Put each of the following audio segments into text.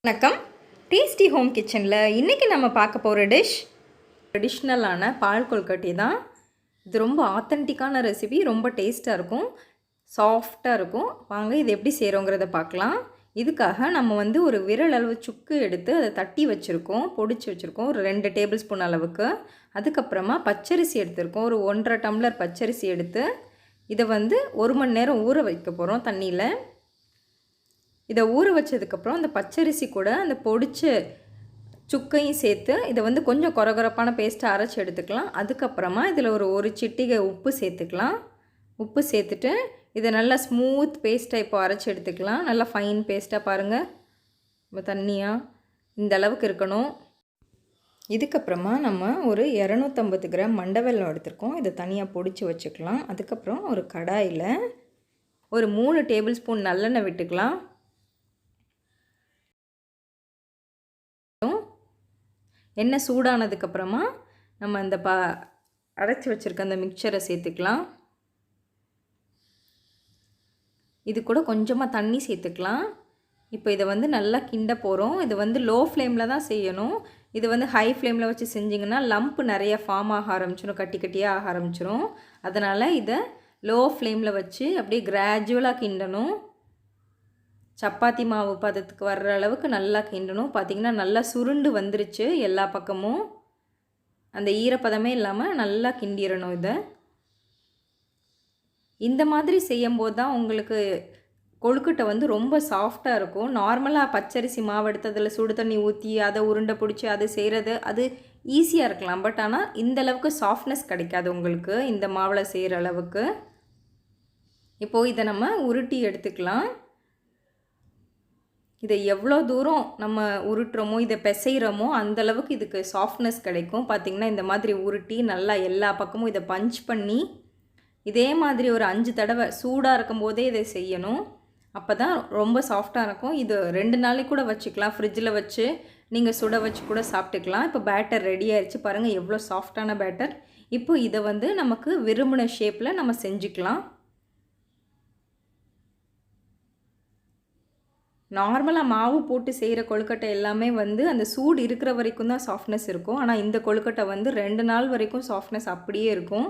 வணக்கம். Tasty home கிச்சனில் இன்றைக்கி நம்ம பார்க்க போகிற டிஷ் ட்ரெடிஷ்னலான பால் கொழுக்கட்டை தான். இது ரொம்ப ஆத்தென்டிக்கான ரெசிபி, ரொம்ப டேஸ்ட்டாக இருக்கும், சாஃப்டாக இருக்கும். வாங்க இது எப்படி செய்கிறோங்கிறத பார்க்கலாம். இதுக்காக நம்ம ஒரு விரல் அளவு சுக்கு எடுத்து அதை தட்டி வச்சுருக்கோம், பொடிச்சு வச்சுருக்கோம், ஒரு 2 டேபிள் ஸ்பூன் அளவுக்கு. அதுக்கப்புறமா பச்சரிசி எடுத்துருக்கோம், ஒரு 1.5 டம்ளர் பச்சரிசி எடுத்து இதை 1 மணி நேரம் ஊற வைக்க போகிறோம் தண்ணியில். இதை ஊற வச்சதுக்கப்புறம் அந்த பச்சரிசி கூட அந்த பொடிச்ச சுக்கையும் சேர்த்து இதை கொஞ்சம் கொரகொரப்பான பேஸ்ட்டாக அரைச்சி எடுத்துக்கலாம். அதுக்கப்புறமா இதில் ஒரு சிட்டிகை உப்பு சேர்த்துக்கலாம். உப்பு சேர்த்துட்டு இதை நல்லா ஸ்மூத் பேஸ்ட்டாக இப்போ அரைச்சி எடுத்துக்கலாம். நல்லா ஃபைன் பேஸ்ட்டாக பாருங்கள், இப்போ தண்ணியாக இந்த அளவுக்கு இருக்கணும். இதுக்கப்புறமா நம்ம ஒரு 250 கிராம் மண்டை வெல்லம் எடுத்துருக்கோம், இதை தனியாக பொடிச்சு வச்சுக்கலாம். அதுக்கப்புறம் ஒரு கடாயில் ஒரு 3 டேபிள் ஸ்பூன் நல்லெண்ணெய் விட்டுக்கலாம். எண்ணெய் சூடானதுக்கப்புறமா நம்ம இந்த அரைச்சி வச்சுருக்க அந்த மிக்சரை சேர்த்துக்கலாம். இது கூட கொஞ்சமாக தண்ணி சேர்த்துக்கலாம். இப்போ இதை நல்லா கிண்ட போகிறோம். இது லோ ஃப்ளேமில் தான் செய்யணும். இது ஹை ஃப்ளேமில் வச்சு செஞ்சிங்கன்னா லம்ப் நிறைய ஃபார்ம் ஆக ஆரம்பிச்சிடும், கட்டி கட்டியாக ஆக ஆரம்பிச்சிடும். அதனால் இதை லோ ஃப்ளேமில் வச்சு அப்படியே கிராஜுவலாக கிண்டணும். சப்பாத்தி மாவு பதத்துக்கு வர்ற அளவுக்கு நல்லா கிண்டணும். பார்த்திங்கன்னா நல்லா சுருண்டு வந்துருச்சு எல்லா பக்கமும், அந்த ஈரப்பதமே இல்லாமல் நல்லா கிண்டிடணும். இதை இந்த மாதிரி செய்யும்போது தான் உங்களுக்கு கொழுக்கட்டை ரொம்ப சாஃப்டாக இருக்கும். நார்மலாக பச்சரிசி மாவு எடுத்து அதில் சுடு தண்ணி ஊற்றி அதை உருண்டை பிடிச்சி அது செய்கிறது அது ஈஸியாக இருக்கலாம். பட் ஆனால் இந்தளவுக்கு சாஃப்ட்னஸ் கிடைக்காது உங்களுக்கு இந்த மாவில் செய்கிற அளவுக்கு. இப்போது இதை நம்ம உருட்டி எடுத்துக்கலாம். இதை எவ்வளோ தூரம் நம்ம உருட்டுறோமோ, இதை பிசைகிறோமோ அந்தளவுக்கு இதுக்கு சாஃப்ட்னஸ் கிடைக்கும். பார்த்திங்கன்னா இந்த மாதிரி உருட்டி நல்லா எல்லா பக்கமும் இதை பஞ்ச் பண்ணி இதே மாதிரி ஒரு 5 தடவை சூடாக இருக்கும் போதே இதை செய்யணும். அப்போ தான் ரொம்ப சாஃப்டாக இருக்கும். இது 2 நாளைக்கு கூட வச்சுக்கலாம், ஃப்ரிட்ஜில் வச்சு நீங்கள் சுட வச்சு கூட சாப்பிட்டுக்கலாம். இப்போ பேட்டர் ரெடி ஆயிடுச்சு பாருங்கள், எவ்வளோ சாஃப்டான பேட்டர். இப்போ இதை நமக்கு விரும்பின ஷேப்பில் நம்ம செஞ்சுக்கலாம். நார்மலாக மாவு போட்டு செய்கிற கொழுக்கட்டை எல்லாமே அந்த சூடு இருக்கிற வரைக்கும் தான் சாஃப்ட்னஸ் இருக்கும். ஆனால் இந்த கொழுக்கட்டை 2 நாள் வரைக்கும் சாஃப்ட்னஸ் அப்படியே இருக்கும்.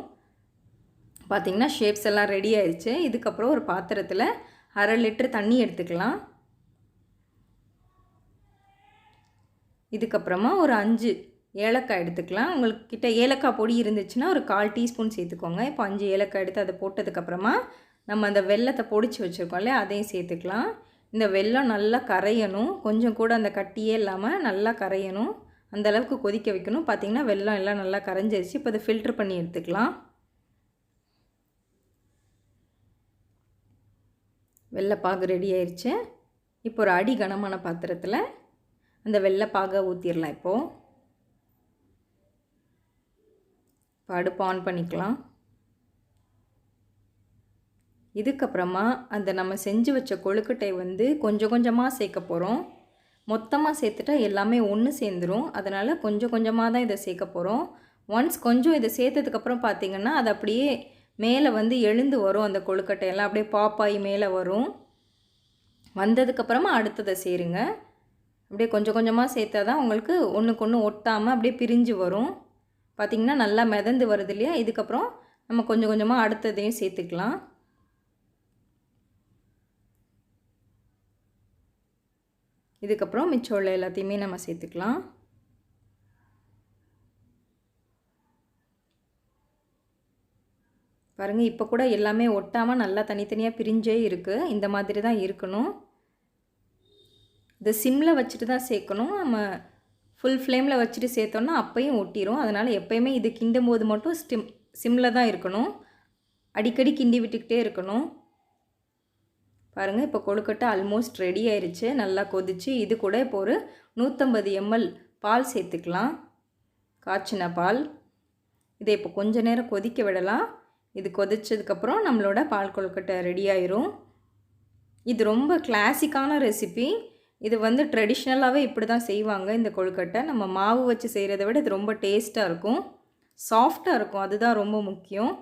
பார்த்திங்கன்னா ஷேப்ஸ் எல்லாம் ரெடி ஆயிடுச்சு. இதுக்கப்புறம் ஒரு பாத்திரத்தில் 1/2 லிட்டர் தண்ணி எடுத்துக்கலாம். இதுக்கப்புறமா ஒரு 5 ஏலக்காய் எடுத்துக்கலாம். உங்கள்கிட்ட ஏலக்காய் பொடி இருந்துச்சுன்னா ஒரு 1/4 டீஸ்பூன் சேர்த்துக்கோங்க. இப்போ 5 ஏலக்காய் எடுத்து அதை போட்டதுக்கப்புறமா நம்ம அந்த வெல்லத்தை பொடிச்சு வச்சுருக்கோம் இல்லையா, அதையும் சேர்த்துக்கலாம். இந்த வெல்லம் நல்லா கரையணும், கொஞ்சம் கூட அந்த கட்டியே இல்லாமல் நல்லா கரையணும். அந்தளவுக்கு கொதிக்க வைக்கணும். பார்த்திங்கன்னா வெல்லம் எல்லாம் நல்லா கரைஞ்சிருச்சு. இப்போ அதை ஃபில்ட்ரு பண்ணி எடுத்துக்கலாம். வெள்ளைப்பாகு ரெடி ஆயிடுச்சு. இப்போ ஒரு அடி கனமான பாத்திரத்தில் அந்த வெள்ளைப்பாகை ஊற்றிடலாம். இப்போது அடுப்பு ஆன் பண்ணிக்கலாம். இதுக்கப்புறமா அந்த நம்ம செஞ்சு வச்ச கொழுக்கட்டை கொஞ்சம் கொஞ்சமாக சேர்க்க போகிறோம். மொத்தமாக சேர்த்துட்டா எல்லாமே ஒன்று சேர்ந்துடும். அதனால் கொஞ்சம் கொஞ்சமாக தான் இதை சேர்க்க போகிறோம். ஒன்ஸ் கொஞ்சம் இதை சேர்த்ததுக்கப்புறம் பார்த்திங்கன்னா அது அப்படியே மேலே எழுந்து வரும். அந்த கொழுக்கட்டையெல்லாம் அப்படியே பாப்பாயி மேலே வரும். வந்ததுக்கப்புறமா அடுத்ததை சேருங்க. அப்படியே கொஞ்சம் கொஞ்சமாக சேர்த்தா தான் உங்களுக்கு ஒன்றுக்கு ஒன்று ஒட்டாமல் அப்படியே பிரிஞ்சு வரும். பார்த்திங்கன்னா நல்லா மிதந்து வருது இல்லையா. இதுக்கப்புறம் நம்ம கொஞ்சம் கொஞ்சமாக அடுத்ததையும் சேர்த்துக்கலாம். இதுக்கப்புறம் மிச்சம் உள்ள எல்லாத்தையுமே நம்ம சேர்த்துக்கலாம். பாருங்கள், இப்போ கூட எல்லாமே ஒட்டாமல் நல்லா தனித்தனியாக பிரிஞ்சே இருக்குது. இந்த மாதிரி தான் இருக்கணும். இதை சிம்மில் வச்சுட்டு தான் சேர்க்கணும். நம்ம ஃபுல் ஃப்ளேமில் வச்சுட்டு சேர்த்தோன்னா அப்பையும் ஒட்டிடும். அதனால் எப்போயுமே இது கிண்டும் போது மட்டும் சிம்மில் தான் இருக்கணும். அடிக்கடி கிண்டி விட்டுக்கிட்டே இருக்கணும். பாருங்கள், இப்போ கொழுக்கட்டை ஆல்மோஸ்ட் ரெடி ஆயிடுச்சு, நல்லா கொதிச்சு. இது கூட இப்போ ஒரு 150 ml பால் சேர்த்துக்கலாம், காய்ச்சின பால். இதை இப்போ கொஞ்ச நேரம் கொதிக்க விடலாம். இது கொதிச்சதுக்கப்புறம் நம்மளோட பால் கொழுக்கட்டை ரெடி ஆயிரும். இது ரொம்ப கிளாசிக்கான ரெசிபி. இது ட்ரெடிஷ்னலாகவே இப்படி தான் செய்வாங்க இந்த கொழுக்கட்டை. நம்ம மாவு வச்சு செய்கிறத விட இது ரொம்ப டேஸ்ட்டாக இருக்கும், சாஃப்டாக இருக்கும். அதுதான் ரொம்ப முக்கியம்.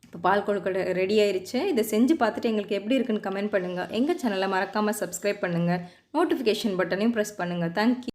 இப்போ பால் கொழுக்கட்டை ரெடி ஆயிருச்சு. இதை செஞ்சு பார்த்துட்டு எங்களுக்கு எப்படி இருக்குன்னு கமெண்ட் பண்ணுங்கள். எங்கள் சேனலை மறக்காமல் சப்ஸ்கிரைப் பண்ணுங்கள். நோட்டிஃபிகேஷன் பட்டனையும் ப்ரெஸ் பண்ணுங்கள். தேங்க்யூ.